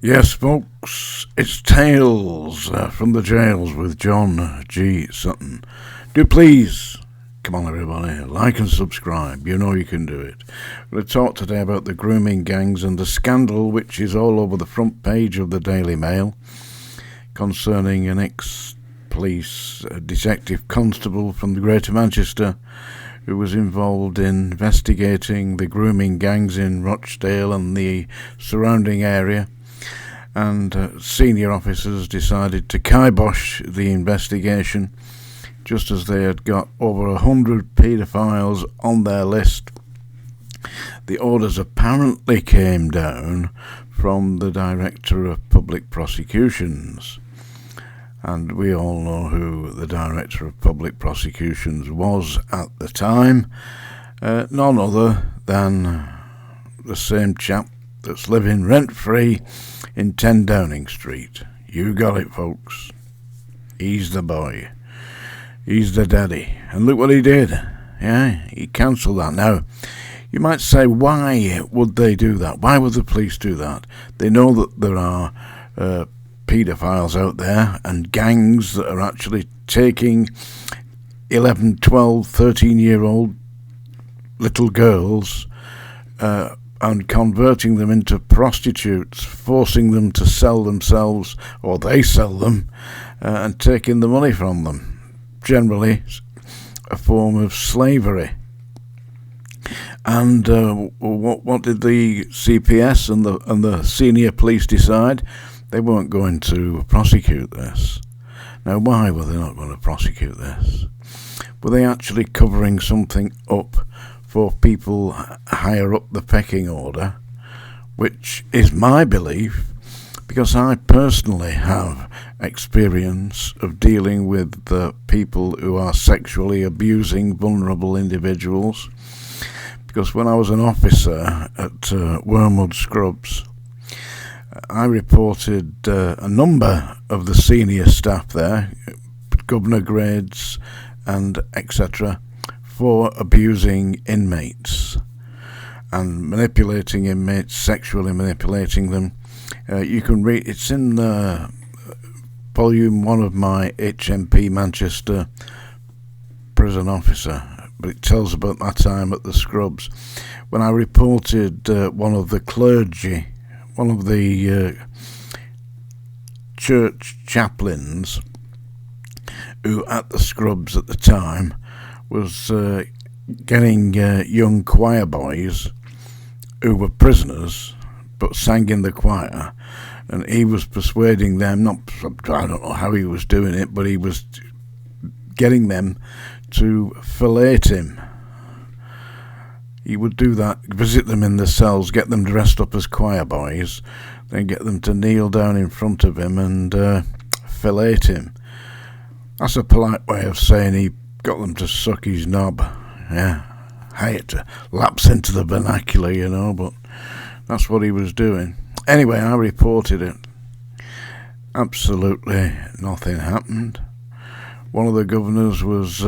Yes, folks, it's Tales from the Jails with John G. Sutton. Do please, come on everybody, like and subscribe. You know you can do it. We're going to talk today about the grooming gangs and the scandal which is all over the front page of the Daily Mail concerning an ex-police detective constable from the Greater Manchester who was involved in investigating the grooming gangs in Rochdale and the surrounding area. And senior officers decided to kibosh the investigation just as they had got over 100 paedophiles on their list. The orders apparently came down from the Director of Public Prosecutions, and we all know who the Director of Public Prosecutions was at the time, none other than the same chap that's living rent-free in 10 Downing Street. You got it, folks. He's the boy. He's the daddy. And look what he did. Yeah, he cancelled that. Now, you might say, why would they do that? Why would the police do that? They know that there are paedophiles out there and gangs that are actually taking 11, 12, 13-year-old little girls and converting them into prostitutes, forcing them to sell themselves, or they sell them, and taking the money from them. Generally, a form of slavery. And what did the CPS and the senior police decide? They weren't going to prosecute this. Now, why were they not going to prosecute this? Were they actually covering something up for people higher up the pecking order, which is my belief, because I personally have experience of dealing with people who are sexually abusing vulnerable individuals. Because when I was an officer at Wormwood Scrubs, I reported a number of the senior staff there, governor grades and etc., for abusing inmates and manipulating inmates, sexually manipulating them. You can read, it's in volume 1 of my HMP Manchester prison officer, but it tells about my time at the Scrubs when I reported one of the clergy, one of the church chaplains who at the Scrubs at the time was getting young choir boys who were prisoners but sang in the choir, and he was persuading them, I don't know how he was doing it, but he was getting them to fillet him. He would do that, visit them in the cells, get them dressed up as choir boys, then get them to kneel down in front of him and fillet him. That's a polite way of saying he got them to suck his knob. Yeah, I hate to lapse into the vernacular, you know, but that's what he was doing. Anyway, I reported it. Absolutely nothing happened. One of the governors was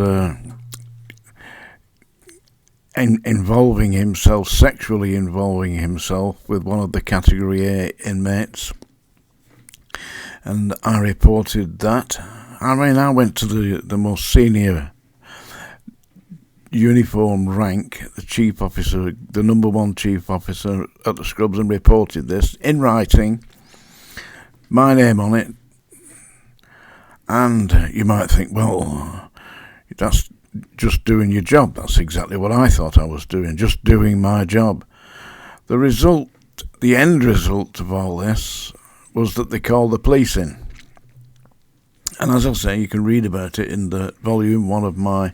involving himself, sexually involving himself with one of the Category A inmates, and I reported that. I mean, I went to the most senior uniform rank, the chief officer, the number one chief officer at the Scrubs, and reported this in writing, my name on it. And you might think, well, that's just doing your job. That's exactly what I thought I was doing, just doing my job. The result, the end result of all this was that they called the police in. And as I say, you can read about it in the volume 1 of my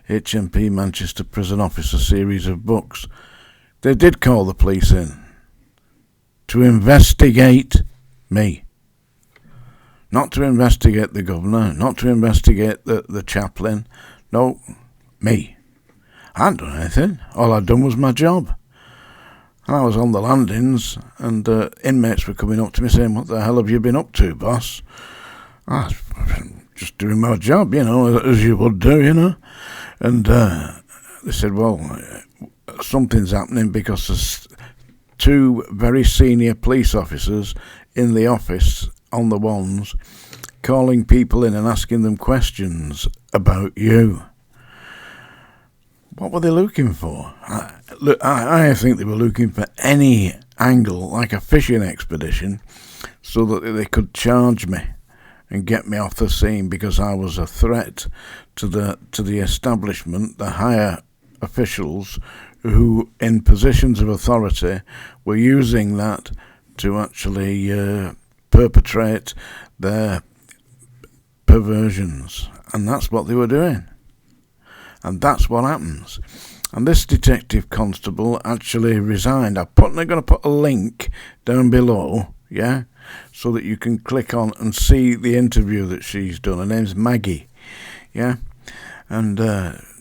HMP Manchester Prison Officer series of books. They did call the police in to investigate me. Not to investigate the governor, not to investigate the chaplain. No, me. I hadn't done anything. All I'd done was my job. And I was on the landings, and inmates were coming up to me saying, what the hell have you been up to, boss? I was just doing my job, you know, as you would do, you know. And they said, well, something's happening because there's two very senior police officers in the office on the ones, calling people in and asking them questions about you. What were they looking for? I think they were looking for any angle, like a fishing expedition, so that they could charge me and get me off the scene because I was a threat to the establishment, the higher officials who, in positions of authority, were using that to actually perpetrate their perversions. And that's what they were doing. And that's what happens. And this detective constable actually resigned. I'm going to put a link down below, yeah, so that you can click on and see the interview that she's done. Her name's Maggie, yeah, and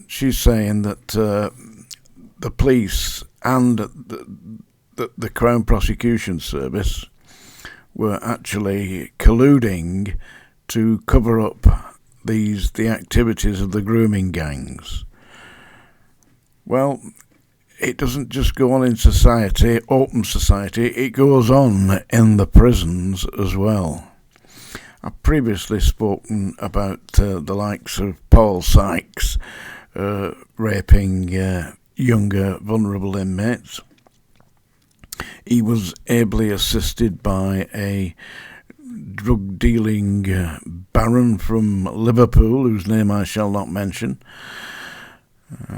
she's saying that the police and the Crown Prosecution Service were actually colluding to cover up the activities of the grooming gangs. Well, it doesn't just go on in society, open society, it goes on in the prisons as well. I've previously spoken about the likes of Paul Sykes raping younger vulnerable inmates. He was ably assisted by a drug-dealing baron from Liverpool, whose name I shall not mention.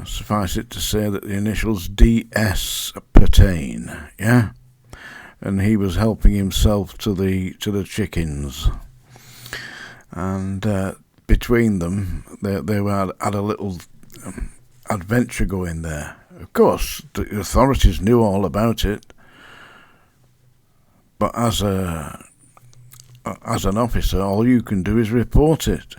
Suffice it to say that the initials DS pertain, yeah? And he was helping himself to the chickens. And between them, they had a little adventure going there. Of course, the authorities knew all about it, but as an officer, all you can do is report it.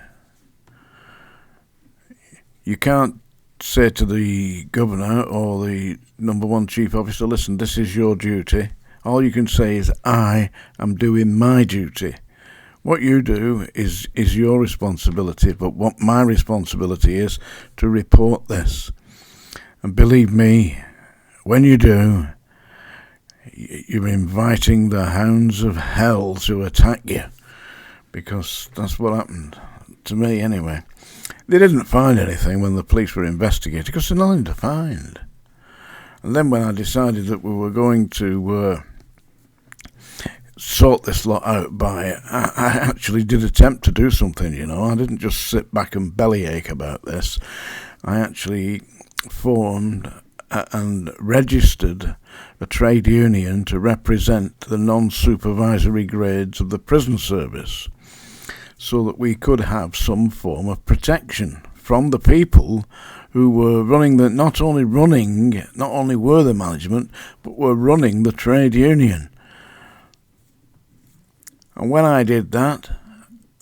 You can't say to the governor or the number one chief officer, listen, this is your duty. All you can say is, I am doing my duty. What you do is your responsibility, but what my responsibility is to report this. And believe me, when you do, you're inviting the hounds of hell to attack you, because that's what happened to me anyway. They didn't find anything when the police were investigating, because there's nothing to find. And then when I decided that we were going to sort this lot out I actually did attempt to do something, you know. I didn't just sit back and bellyache about this. I actually formed and registered a trade union to represent the non-supervisory grades of the prison service, so that we could have some form of protection from the people who were running not only were the management, but were running the trade union. And when I did that,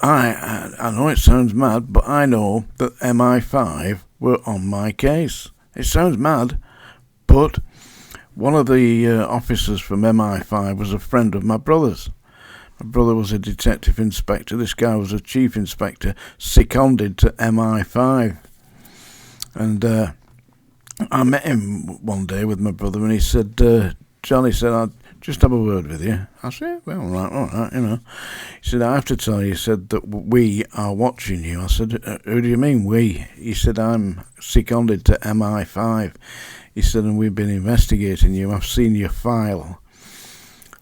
I know it sounds mad, but I know that MI5 were on my case. It sounds mad, but one of the officers from MI5 was a friend of my brother's. My brother was a detective inspector. This guy was a chief inspector, seconded to MI5. And I met him one day with my brother, and he said, John, he said, I'd just have a word with you. I said, well, all right, you know. He said, I have to tell you, he said, that we are watching you. I said, who do you mean, we? He said, I'm seconded to MI5. He said, and we've been investigating you. I've seen your file.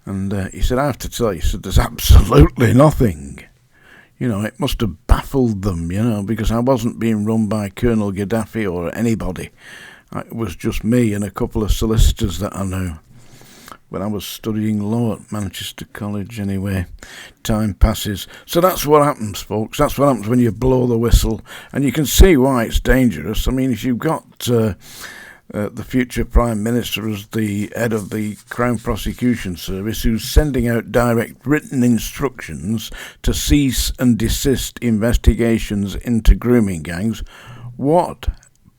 And he said, I have to tell you, he said, there's absolutely nothing. You know, it must have baffled them, you know, because I wasn't being run by Colonel Gaddafi or anybody. It was just me and a couple of solicitors that I knew. When I was studying law at Manchester College anyway. Time passes. So that's what happens, folks. That's what happens when you blow the whistle. And you can see why it's dangerous. I mean, if you've got the future Prime Minister as the head of the Crown Prosecution Service, who's sending out direct written instructions to cease and desist investigations into grooming gangs, what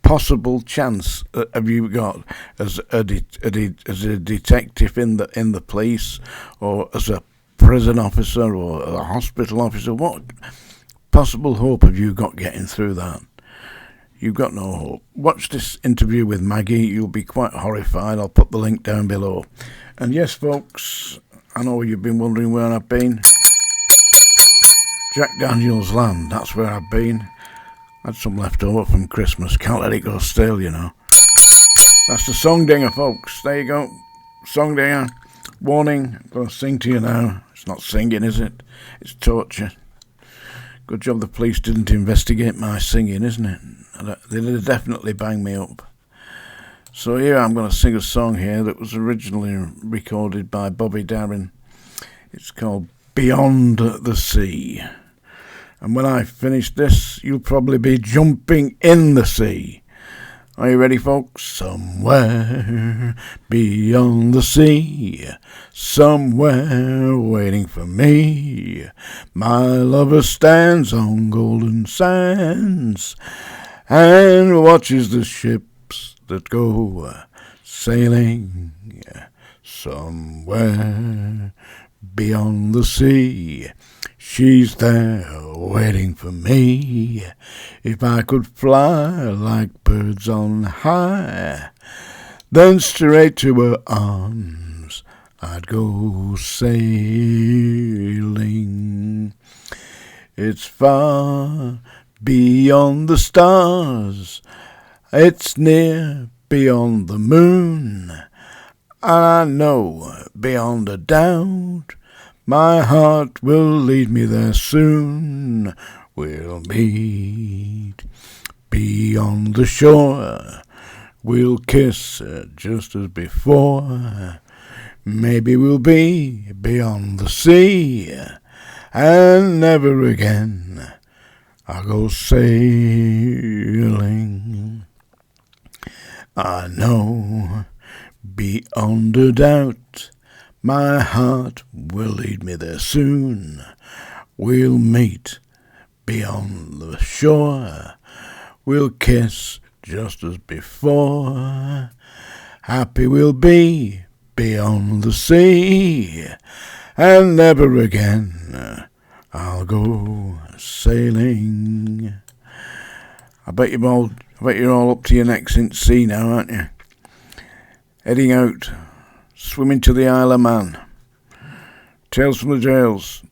possible chance have you got as a detective in the police, or as a prison officer or a hospital officer? What possible hope have you got getting through that? You've got no hope. Watch this interview with Maggie. You'll be quite horrified. I'll put the link down below. And yes, folks, I know you've been wondering where I've been. Jack Daniels Land, that's where I've been. Had some left over from Christmas, can't let it go stale, you know. That's the song dinger, folks. There you go. Song dinger. Warning, I'm going to sing to you now. It's not singing, is it? It's torture. Good job the police didn't investigate my singing, isn't it? They'd have definitely banged me up. So here I'm going to sing a song here that was originally recorded by Bobby Darin. It's called Beyond the Sea. And when I finish this, you'll probably be jumping in the sea. Are you ready, folks? Somewhere beyond the sea, somewhere waiting for me, my lover stands on golden sands and watches the ships that go sailing. Somewhere beyond the sea, she's there waiting for me. If I could fly like birds on high, then straight to her arms I'd go sailing. It's far beyond the stars, it's near beyond the moon, and I know beyond a doubt my heart will lead me there soon. We'll meet beyond the shore, we'll kiss just as before. Maybe we'll be beyond the sea, and never again I'll go sailing. I know beyond a doubt my heart will lead me there soon. We'll meet beyond the shore, we'll kiss just as before. Happy we'll be beyond the sea, and never again I'll go sailing. I bet you're all up to your necks in sea now, aren't you? Heading out, swimming to the Isle of Man. Tales from the Jails.